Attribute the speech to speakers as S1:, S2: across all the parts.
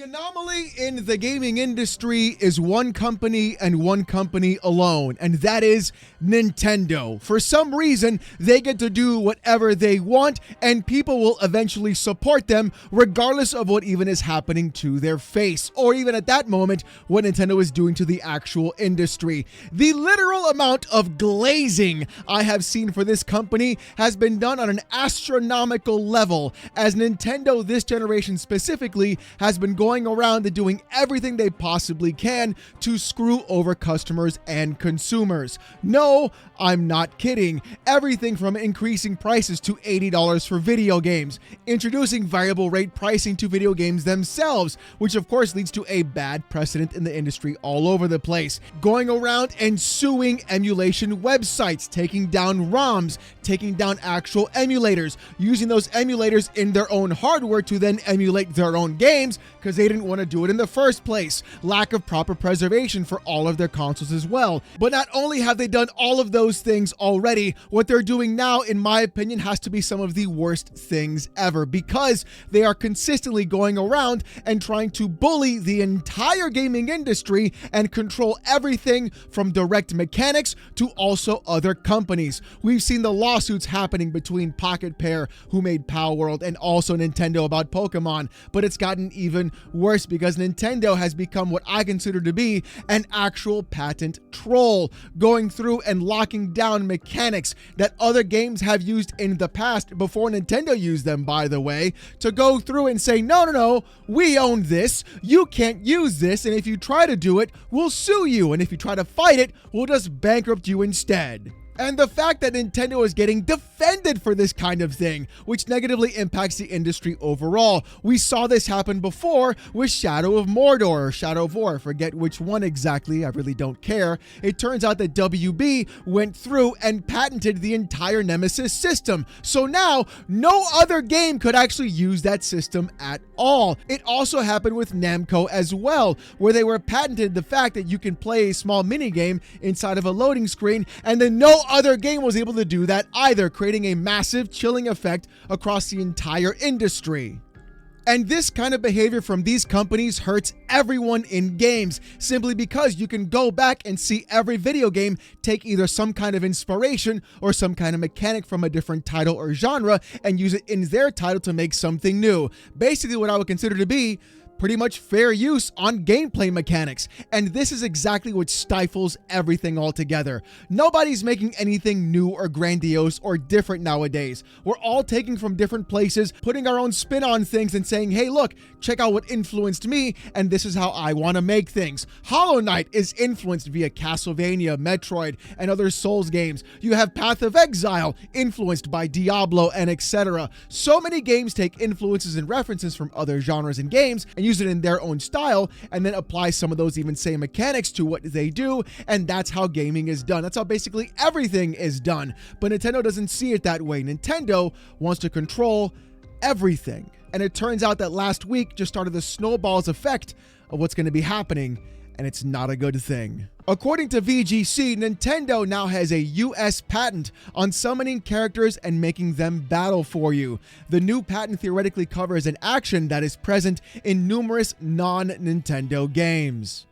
S1: anomaly in the gaming industry is one company and one company alone, and that is Nintendo. For some reason, they get to do whatever they want, and people will eventually support them regardless of what even is happening to their face, or even at that moment, what Nintendo is doing to the actual industry. The literal amount of glazing I have seen for this company has been done on an astronomical level, as Nintendo this generation specifically has been going around and doing everything they possibly can to screw over customers and consumers. No, I'm not kidding. Everything from increasing prices to $80 for video games, introducing variable rate pricing to video games themselves, which of course leads to a bad precedent in the industry all over the place, going around and suing emulation websites, taking down ROMs, taking down actual emulators, using those emulators in their own hardware to then emulate their own games because they didn't want to do it in the first place. Lack of proper preservation for all of their consoles as well. But not only have they done all of those things already, what they're doing now, in my opinion, has to be some of the worst things ever, because they are consistently going around and trying to bully the entire gaming industry and control everything from direct mechanics to also other companies. We've seen the lawsuits happening between Pocket Pair, who made Pal World, and also Nintendo about Pokemon, but it's gotten even worse because Nintendo has become what I consider to be an actual patent troll, going through and locking down mechanics that other games have used in the past before Nintendo used them, by the way, to go through and say, no, we own this, you can't use this, and if you try to do it, we'll sue you, and if you try to fight it, we'll just bankrupt you instead. And the fact that Nintendo is getting defended for this kind of thing, which negatively impacts the industry overall. We saw this happen before with Shadow of Mordor, or Shadow of War, I forget which one exactly, I really don't care. It turns out that WB went through and patented the entire Nemesis system. So now, no other game could actually use that system at all. It also happened with Namco as well, where they were patented the fact that you can play a small minigame inside of a loading screen, and then no other game was able to do that either, creating a massive chilling effect across the entire industry. And this kind of behavior from these companies hurts everyone in games, simply because you can go back and see every video game take either some kind of inspiration or some kind of mechanic from a different title or genre and use it in their title to make something new. Basically what I would consider to be pretty much fair use on gameplay mechanics, and this is exactly what stifles everything altogether. Nobody's making anything new or grandiose or different nowadays. We're all taking from different places, putting our own spin on things and saying, hey look, check out what influenced me, and this is how I want to make things. Hollow Knight is influenced via Castlevania, Metroid, and other Souls games. You have Path of Exile, influenced by Diablo, and etc. So many games take influences and references from other genres and games and use it in their own style, and then apply some of those even same mechanics to what they do, and that's how gaming is done. That's how basically everything is done. But Nintendo doesn't see it that way. Nintendo wants to control everything. And it turns out that last week just started the snowball's effect of what's going to be happening, and it's not a good thing. According to VGC, Nintendo now has a US patent on summoning characters and making them battle for you. The new patent theoretically covers an action that is present in numerous non-Nintendo games.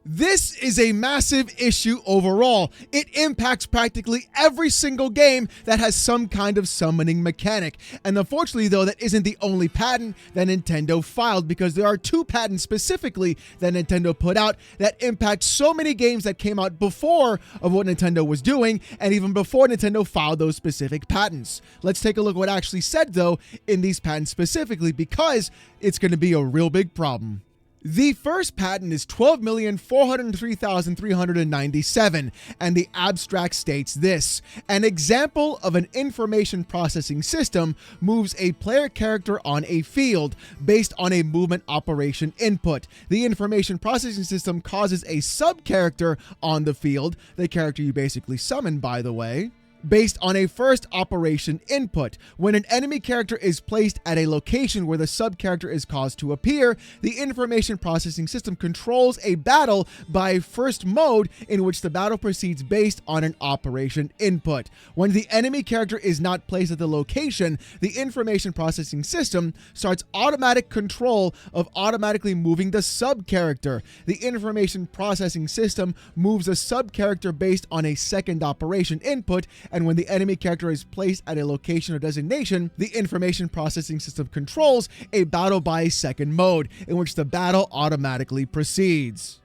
S1: This is a massive issue overall. It impacts practically every single game that has some kind of summoning mechanic. And unfortunately, though, that isn't the only patent that Nintendo filed, because there are two patents specifically that Nintendo put out that impact so many games that came out before of what Nintendo was doing, and even before Nintendo filed those specific patents. Let's take a look at what actually said, though, in these patents specifically, because it's going to be a real big problem. The first patent is 12,403,397, and the abstract states this: an example of an information processing system moves a player character on a field based on a movement operation input. The information processing system causes a sub-character on the field, the character you basically summon, by the way, based on a first operation input. When an enemy character is placed at a location where the sub-character is caused to appear, the information processing system controls a battle by first mode in which the battle proceeds based on an operation input. When the enemy character is not placed at the location, the information processing system starts automatic control of automatically moving the sub-character. The information processing system moves a sub-character based on a second operation input, and when the enemy character is placed at a location or designation, the information processing system controls a battle by second mode, in which the battle automatically proceeds.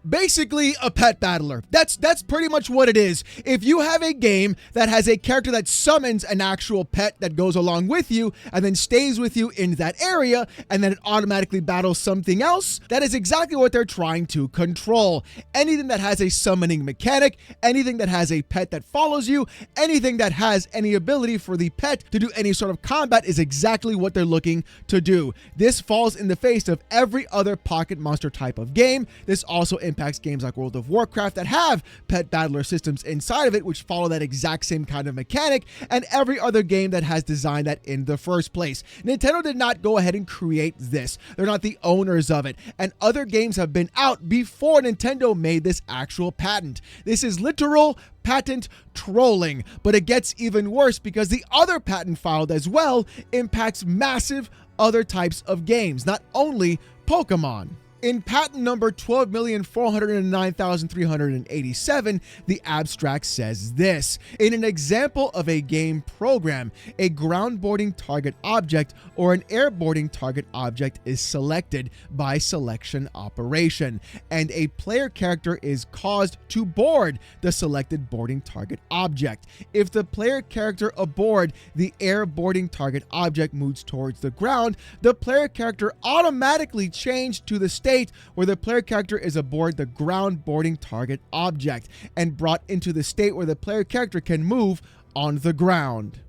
S1: Basically, a pet battler. That's pretty much what it is. If you have a game that has a character that summons an actual pet that goes along with you and then stays with you in that area, and then it automatically battles something else, that is exactly what they're trying to control. Anything that has a summoning mechanic, anything that has a pet that follows you, anything that has any ability for the pet to do any sort of combat is exactly what they're looking to do. This falls in the face of every other Pocket Monster type of game. This also impacts games like World of Warcraft that have pet battler systems inside of it, which follow that exact same kind of mechanic, and every other game that has designed that in the first place. Nintendo did not go ahead and create this. They're not the owners of it, and other games have been out before Nintendo made this actual patent. This is literal patent trolling, but it gets even worse because the other patent filed as well impacts massive other types of games, not only Pokemon. In patent number 12,409,387, the abstract says this: in an example of a game program, a groundboarding target object or an airboarding target object is selected by selection operation, and a player character is caused to board the selected boarding target object. If the player character aboard the airboarding target object moves towards the ground, the player character automatically changed to the state where the player character is aboard the ground boarding target object and brought into the state where the player character can move on the ground.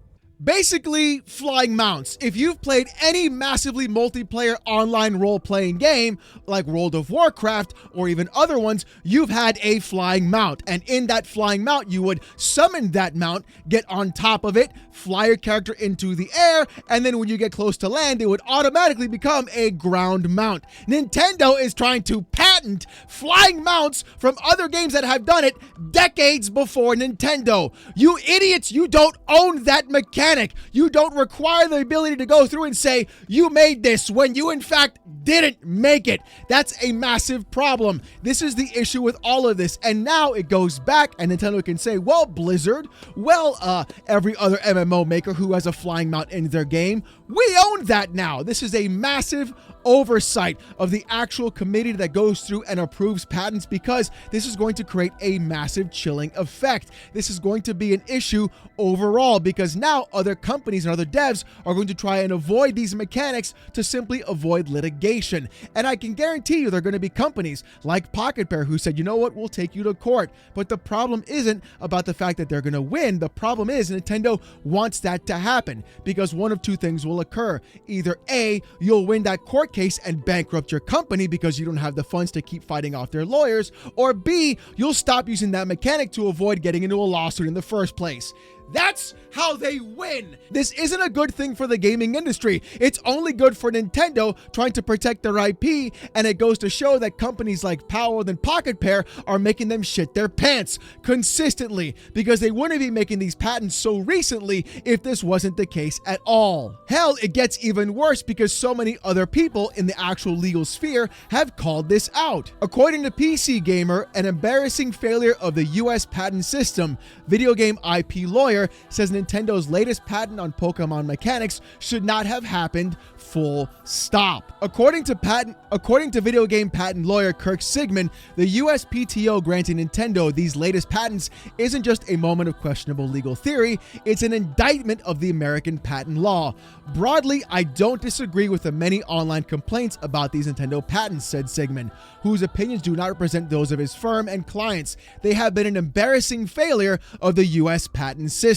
S1: Basically, flying mounts. If you've played any massively multiplayer online role-playing game like World of Warcraft or even other ones, you've had a flying mount. And in that flying mount, you would summon that mount, get on top of it, fly your character into the air, and then when you get close to land, it would automatically become a ground mount. Nintendo is trying to patent flying mounts from other games that have done it decades before Nintendo. You idiots, you don't own that mechanic. You don't require the ability to go through and say you made this when you in fact didn't make it. That's a massive problem. This is the issue with all of this. And now it goes back and Nintendo can say, well, Blizzard, well, every other MMO maker who has a flying mount in their game, we own that now. This is a massive oversight of the actual committee that goes through and approves patents, because this is going to create a massive chilling effect. This is going to be an issue overall, because now other companies and other devs are going to try and avoid these mechanics to simply avoid litigation. And I can guarantee you there are going to be companies like Pocket Pair who said, you know what, we'll take you to court. But the problem isn't about the fact that they're going to win. The problem is Nintendo wants that to happen, because one of two things will occur. Either A, you'll win that court case and bankrupt your company because you don't have the funds to keep fighting off their lawyers, or B, you'll stop using that mechanic to avoid getting into a lawsuit in the first place. That's how they win. This isn't a good thing for the gaming industry. It's only good for Nintendo trying to protect their IP, and it goes to show that companies like Powell and Pocket Pair are making them shit their pants consistently, because they wouldn't be making these patents so recently if this wasn't the case at all. Hell, it gets even worse because so many other people in the actual legal sphere have called this out. According to PC Gamer, an embarrassing failure of the US patent system, video game IP lawyer says Nintendo's latest patent on Pokemon mechanics should not have happened, full stop. According to video game patent lawyer Kirk Sigmund, the USPTO granting Nintendo these latest patents isn't just a moment of questionable legal theory, it's an indictment of the American patent law. Broadly, I don't disagree with the many online complaints about these Nintendo patents, said Sigmund, whose opinions do not represent those of his firm and clients. They have been an embarrassing failure of the US patent system.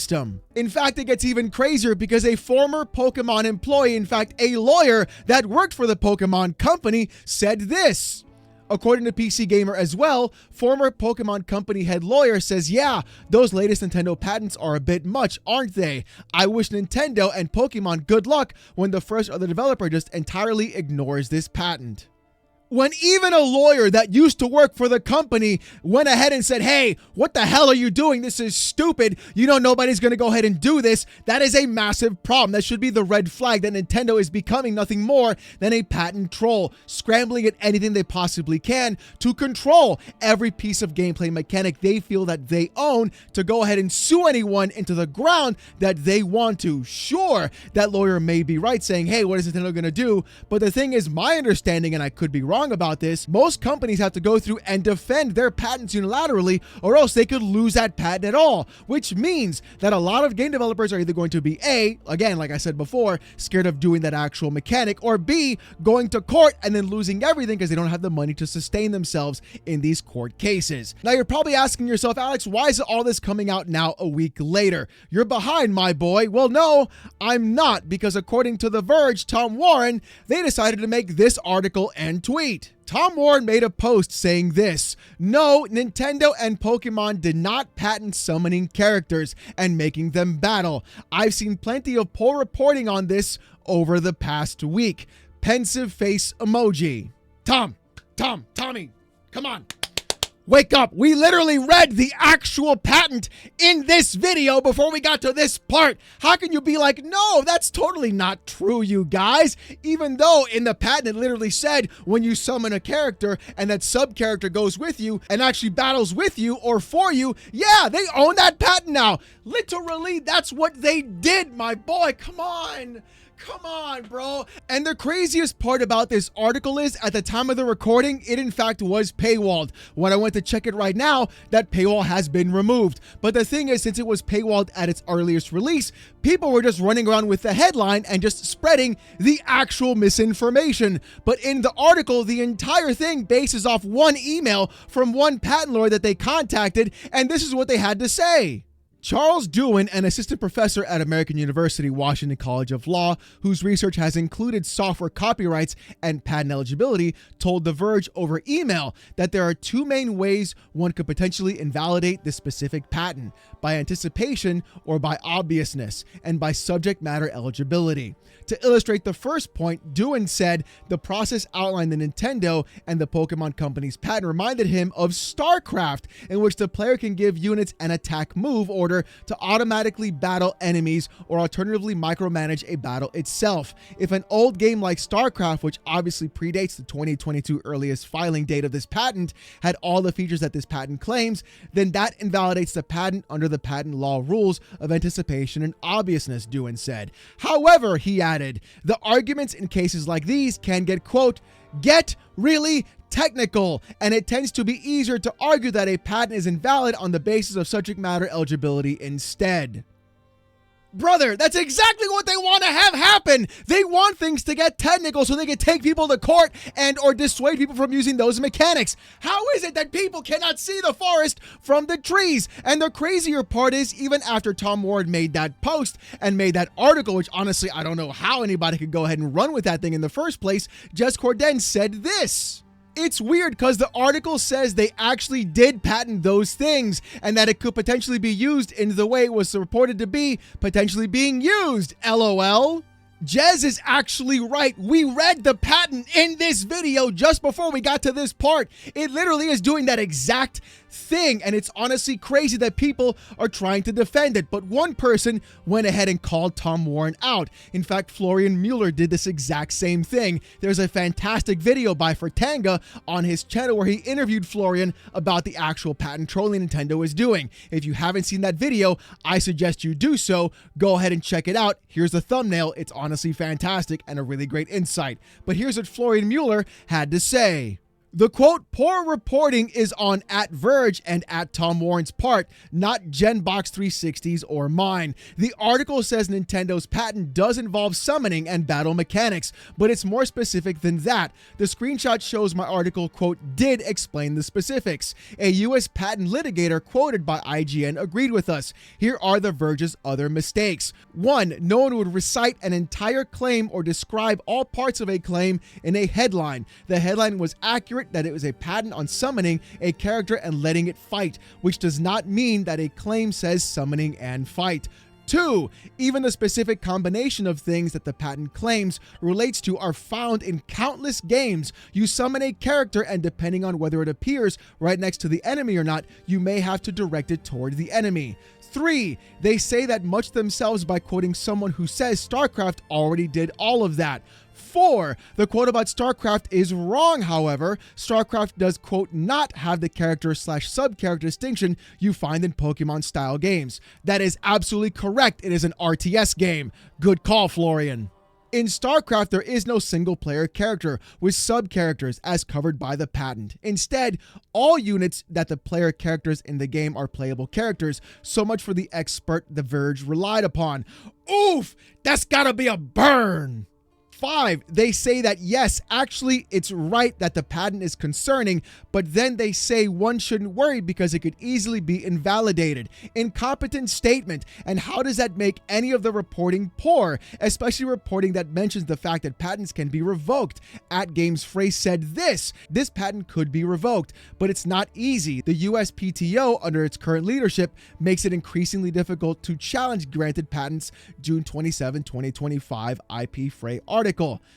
S1: In fact, it gets even crazier because a former Pokemon employee, in fact, a lawyer that worked for the Pokemon company, said this: According to PC Gamer as well, former Pokemon Company head lawyer says, yeah, those latest Nintendo patents are a bit much, aren't they? I wish Nintendo and Pokemon good luck when the first other developer just entirely ignores this patent. When even a lawyer that used to work for the company went ahead and said, hey, what the hell are you doing? This is stupid. You know, nobody's going to go ahead and do this. That is a massive problem. That should be the red flag that Nintendo is becoming nothing more than a patent troll, scrambling at anything they possibly can to control every piece of gameplay mechanic they feel that they own, to go ahead and sue anyone into the ground that they want to. Sure, that lawyer may be right saying, hey, what is Nintendo going to do? But the thing is, my understanding, and I could be wrong about this, most companies have to go through and defend their patents unilaterally, or else they could lose that patent at all, which means that a lot of game developers are either going to be A, again, like I said before, scared of doing that actual mechanic, or B, going to court and then losing everything because they don't have the money to sustain themselves in these court cases. Now you're probably asking yourself, Alex, why is all this coming out now a week later? You're behind, my boy. Well, no, I'm not, because according to The Verge, Tom Warren, they decided to make this article and tweet. Tom Warren made a post saying this: no, Nintendo and Pokemon did not patent summoning characters and making them battle. I've seen plenty of poor reporting on this over the past week. Pensive face emoji. Tommy, come on. Wake up. We literally read the actual patent in this video before we got to this part. How can you be like, no, that's totally not true, you guys? Even though in the patent it literally said when you summon a character and that sub-character goes with you and actually battles with you or for you, yeah, they own that patent now. Literally, that's what they did, my boy. Come on. Come on, bro. And the craziest part about this article is, at the time of the recording, it in fact was paywalled. When I went to check it right now, that paywall has been removed. But the thing is, since it was paywalled at its earliest release, people were just running around with the headline and just spreading the actual misinformation. But in the article, the entire thing bases off one email from one patent lawyer that they contacted, and this is what they had to say. Charles Dewan, an assistant professor at American University Washington College of Law, whose research has included software copyrights and patent eligibility, told The Verge over email that there are two main ways one could potentially invalidate this specific patent: by anticipation or by obviousness, and by subject matter eligibility. To illustrate the first point, Dewan said the process outlined in Nintendo and the Pokemon Company's patent reminded him of StarCraft, in which the player can give units an attack move order to automatically battle enemies or alternatively micromanage a battle itself. If an old game like StarCraft, which obviously predates the 2022 earliest filing date of this patent, had all the features that this patent claims, then that invalidates the patent under the patent law rules of anticipation and obviousness, Dewan said. However, he added, the arguments in cases like these can get, quote, get really technical, and it tends to be easier to argue that a patent is invalid on the basis of subject matter eligibility instead. Brother, that's exactly what they want to have happen. They want things to get technical so they can take people to court and or dissuade people from using those mechanics. How is it that people cannot see the forest from the trees? And the crazier part is, even after Tom Warren made that post and made that article, which honestly, I don't know how anybody could go ahead and run with that thing in the first place, Jez Corden said this: it's weird because the article says they actually did patent those things and that it could potentially be used in the way it was reported to be potentially being used. LOL. Jez is actually right. We read the patent in this video just before we got to this part. It literally is doing that exact thing, and it's honestly crazy that people are trying to defend it. But one person went ahead and called Tom Warren out. In fact, Florian Mueller did this exact same thing. There's a fantastic video by Fertanga on his channel where he interviewed Florian about the actual patent trolling Nintendo is doing. If you haven't seen that video, I suggest you do so. Go ahead and check it out. Here's the thumbnail. It's honestly fantastic and a really great insight. But here's what Florian Mueller had to say. The quote, poor reporting is on @Verge and @Tom Warren's part, not Genbox 360's or mine. The article says Nintendo's patent does involve summoning and battle mechanics, but it's more specific than that. The screenshot shows my article, quote, did explain the specifics. A U.S. patent litigator quoted by IGN agreed with us. Here are The Verge's other mistakes. 1. No one would recite an entire claim or describe all parts of a claim in a headline. The headline was accurate accurate that it was a patent on summoning a character and letting it fight, which does not mean that a claim says summoning and fight. 2. Even the specific combination of things that the patent claims relates to are found in countless games. You summon a character, and depending on whether it appears right next to the enemy or not, you may have to direct it toward the enemy. 3. They say that much themselves by quoting someone who says StarCraft already did all of that. 4. The quote about StarCraft is wrong, however. StarCraft does, quote, not have the character/sub-character distinction you find in Pokemon-style games. That is absolutely correct. It is an RTS game. Good call, Florian. In StarCraft, there is no single-player character with sub-characters as covered by the patent. Instead, all units that the player characters in the game are playable characters. So much for the expert The Verge relied upon. Oof! That's gotta be a burn! 5. They say that yes, actually, it's right that the patent is concerning, but then they say one shouldn't worry because it could easily be invalidated. Incompetent statement. And how does that make any of the reporting poor? Especially reporting that mentions the fact that patents can be revoked. @GamesPhrase said this patent could be revoked, but it's not easy. The USPTO, under its current leadership, makes it increasingly difficult to challenge granted patents. June 27, 2025 IP-Frey article.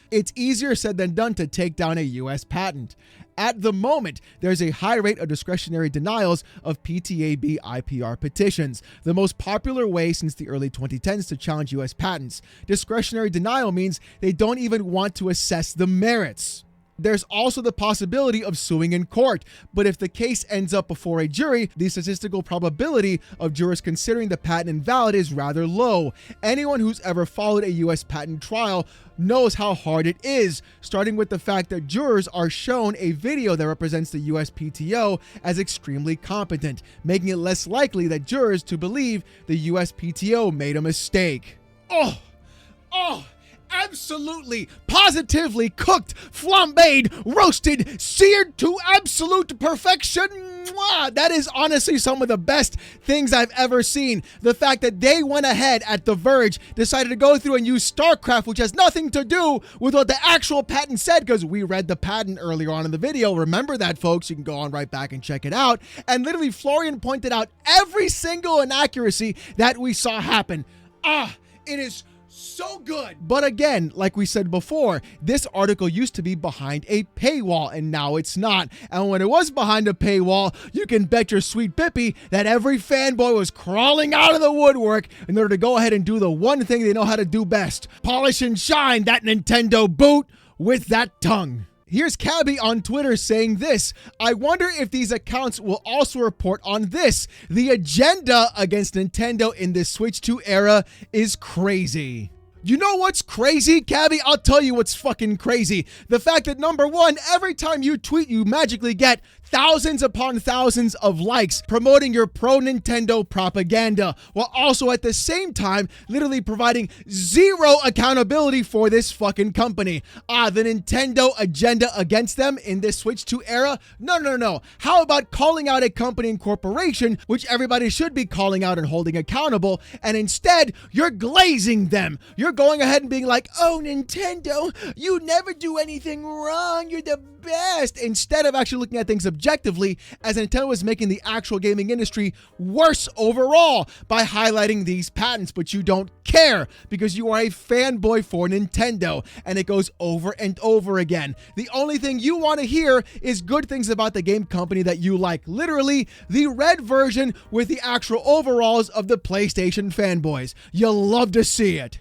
S1: It's easier said than done to take down a US patent. At the moment, there's a high rate of discretionary denials of PTAB IPR petitions, the most popular way since the early 2010s to challenge US patents. Discretionary denial means they don't even want to assess the merits. There's also the possibility of suing in court, but if the case ends up before a jury, the statistical probability of jurors considering the patent invalid is rather low. Anyone who's ever followed a US patent trial knows how hard it is, starting with the fact that jurors are shown a video that represents the USPTO as extremely competent, making it less likely that jurors to believe the USPTO made a mistake. Absolutely, positively cooked, flambéed, roasted, seared to absolute perfection. Mwah! That is honestly some of the best things I've ever seen. The fact that they went ahead at The Verge, decided to go through and use StarCraft, which has nothing to do with what the actual patent said, because we read the patent earlier on in the video. Remember that, folks. You can go on right back and check it out. And literally, Florian pointed out every single inaccuracy that we saw happen. It is so good. But again, like we said before, this article used to be behind a paywall and now it's not. And when it was behind a paywall, you can bet your sweet Bippy that every fanboy was crawling out of the woodwork in order to go ahead and do the one thing they know how to do best: polish and shine that Nintendo boot with that tongue. Here's Cabby on Twitter saying this: I wonder if these accounts will also report on this. The agenda against Nintendo in this Switch 2 era is crazy. You know what's crazy, Cabby? I'll tell you what's fucking crazy. The fact that, number one, every time you tweet, you magically get thousands upon thousands of likes promoting your pro-Nintendo propaganda, while also at the same time literally providing zero accountability for this fucking company. The Nintendo agenda against them in this Switch 2 era? No. How about calling out a company and corporation, which everybody should be calling out and holding accountable, and instead you're glazing them. You're going ahead and being like, oh, Nintendo, you never do anything wrong. You're the best. Instead of actually looking at things objectively, as Nintendo is making the actual gaming industry worse overall by highlighting these patents. But you don't care because you are a fanboy for Nintendo, and it goes over and over again. The only thing you want to hear is good things about the game company that you like. Literally the red version with the actual overalls of the PlayStation fanboys. You'll love to see it.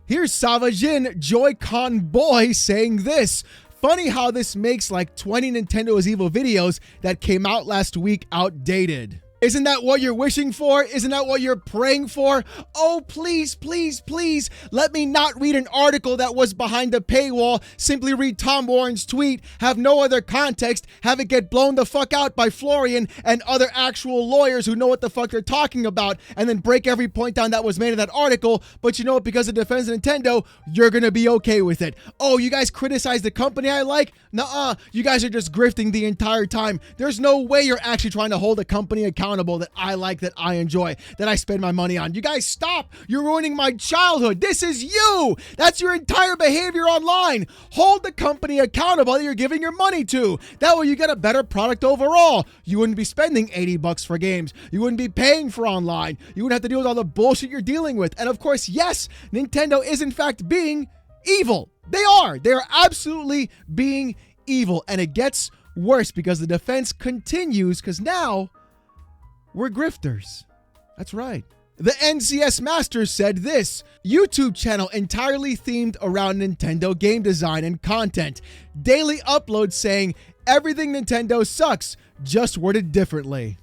S1: Here's Savajin Joy-Con Boy saying this: funny how this makes like 20 Nintendo is Evil videos that came out last week outdated. Isn't that what you're wishing for? Isn't that what you're praying for? Oh, please, please, please, let me not read an article that was behind the paywall, simply read Tom Warren's tweet, have no other context, have it get blown the fuck out by Florian and other actual lawyers who know what the fuck they're talking about, and then break every point down that was made in that article. But you know what? Because it defends Nintendo, you're gonna be okay with it. Oh, you guys criticize the company I like? Nuh-uh, you guys are just grifting the entire time. There's no way you're actually trying to hold a company accountable accountable, that I like, that I enjoy, that I spend my money on. You guys stop. You're ruining my childhood. This is you. That's your entire behavior online. Hold the company accountable that you're giving your money to. That way you get a better product overall. You wouldn't be spending $80 for games. You wouldn't be paying for online. You wouldn't have to deal with all the bullshit you're dealing with. And of course, yes, Nintendo is in fact being evil. They are. They are absolutely being evil. And it gets worse because the defense continues because now we're grifters. That's right. The NCS Masters said this: YouTube channel entirely themed around Nintendo game design and content. Daily uploads saying everything Nintendo sucks, just worded differently.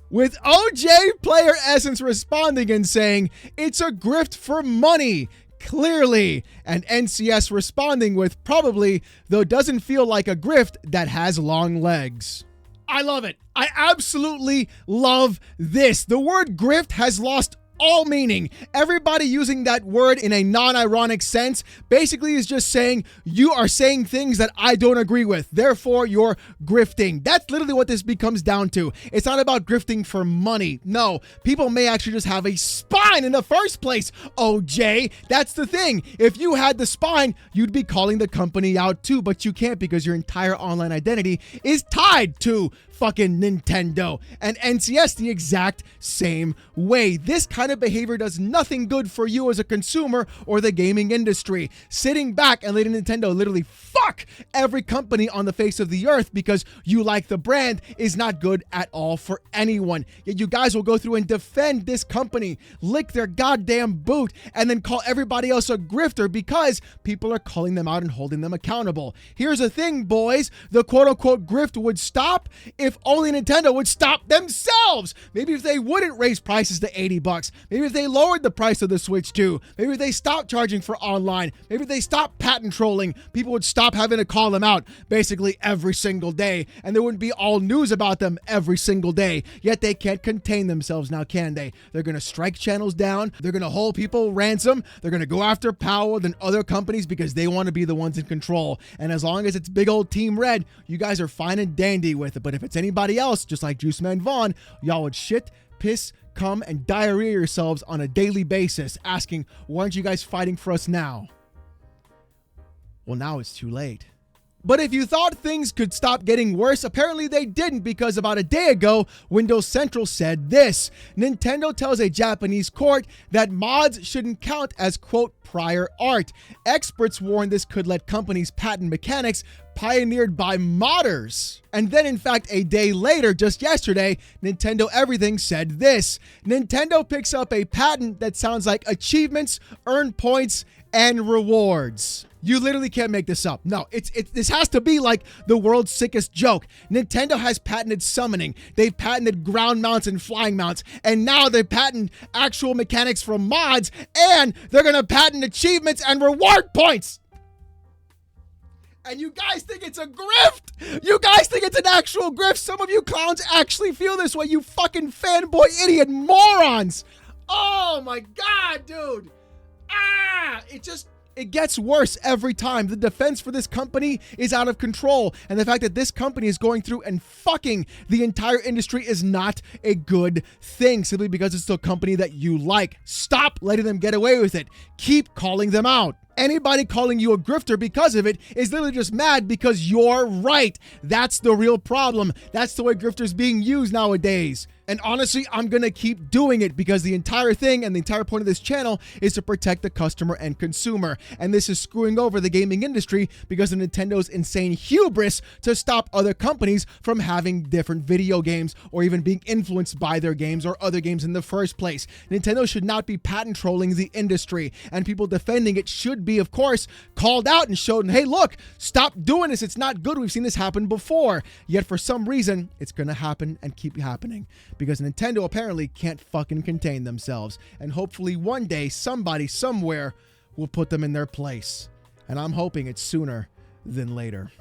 S1: With OJ Player Essence responding and saying it's a grift for money. Clearly, and NCS responding with probably, though doesn't feel like a grift that has long legs. I love it. I absolutely love this. The word grift has lost all meaning. Everybody using that word in a non-ironic sense basically is just saying you are saying things that I don't agree with. Therefore, you're grifting. That's literally what this becomes down to. It's not about grifting for money. No, people may actually just have a spine in the first place. OJ, that's the thing. If you had the spine, you'd be calling the company out too, but you can't because your entire online identity is tied to fucking Nintendo, and NCS the exact same way. This kind of behavior does nothing good for you as a consumer or the gaming industry. Sitting back and letting Nintendo literally fuck every company on the face of the earth because you like the brand is not good at all for anyone. Yet you guys will go through and defend this company, lick their goddamn boot, and then call everybody else a grifter because people are calling them out and holding them accountable. Here's the thing, boys. The quote-unquote grift would stop if only Nintendo would stop themselves. Maybe if they wouldn't raise prices to $80. Maybe if they lowered the price of the Switch too. Maybe if they stopped charging for online. Maybe if they stopped patent trolling, people would stop having to call them out basically every single day. And there wouldn't be all news about them every single day. Yet they can't contain themselves now, can they? They're going to strike channels down. They're going to hold people ransom. They're going to go after Powell and other companies because they want to be the ones in control. And as long as it's big old Team Red, you guys are fine and dandy with it. But if it's anybody else, just like Juice Man Vaughn, y'all would shit, piss, come, and diarrhea yourselves on a daily basis asking, why aren't you guys fighting for us now? Well, now it's too late. But if you thought things could stop getting worse, apparently they didn't, because about a day ago, Windows Central said this: Nintendo tells a Japanese court that mods shouldn't count as, quote, prior art. Experts warn this could let companies patent mechanics pioneered by modders. And then, in fact, a day later, just yesterday, Nintendo Everything said this: Nintendo picks up a patent that sounds like achievements, earn points, and rewards. You literally can't make this up. No, this has to be like the world's sickest joke. Nintendo has patented summoning. They've patented ground mounts and flying mounts. And now they patent actual mechanics from mods. And they're going to patent achievements and reward points. And you guys think it's a grift? You guys think it's an actual grift? Some of you clowns actually feel this way, you fucking fanboy idiot morons. Oh my God, dude. It gets worse every time. The defense for this company is out of control. And the fact that this company is going through and fucking the entire industry is not a good thing, simply because it's the company that you like. Stop letting them get away with it. Keep calling them out. Anybody calling you a grifter because of it is literally just mad because you're right. That's the real problem. That's the way grifters being used nowadays. And honestly, I'm going to keep doing it because the entire thing and the entire point of this channel is to protect the customer and consumer. And this is screwing over the gaming industry because of Nintendo's insane hubris to stop other companies from having different video games or even being influenced by their games or other games in the first place. Nintendo should not be patent trolling the industry, and people defending it should be, of course, called out and shown, hey, look, stop doing this. It's not good. We've seen this happen before. Yet for some reason, it's going to happen and keep happening, because Nintendo apparently can't fucking contain themselves. And hopefully one day somebody somewhere will put them in their place. And I'm hoping it's sooner than later.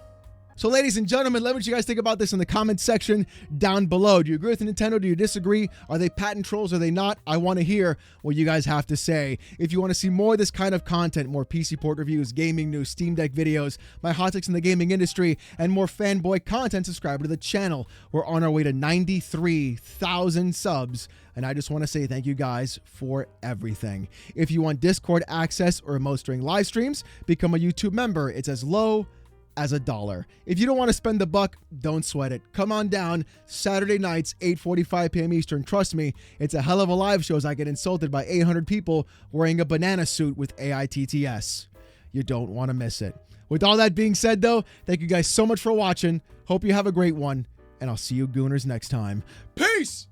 S1: So ladies and gentlemen, let me know what you guys think about this in the comments section down below. Do you agree with Nintendo? Do you disagree? Are they patent trolls? Are they not? I want to hear what you guys have to say. If you want to see more of this kind of content, more PC port reviews, gaming news, Steam Deck videos, my hot takes in the gaming industry, and more fanboy content, subscribe to the channel. We're on our way to 93,000 subs, and I just want to say thank you guys for everything. If you want Discord access or emotes during live streams, become a YouTube member. It's as low as $1. If you don't want to spend the buck, don't sweat it. Come on down Saturday nights, 8:45 p.m. Eastern. Trust me, it's a hell of a live show as I get insulted by 800 people wearing a banana suit with AITTS. You don't want to miss it. With all that being said, though, thank you guys so much for watching. Hope you have a great one, and I'll see you gooners next time. Peace!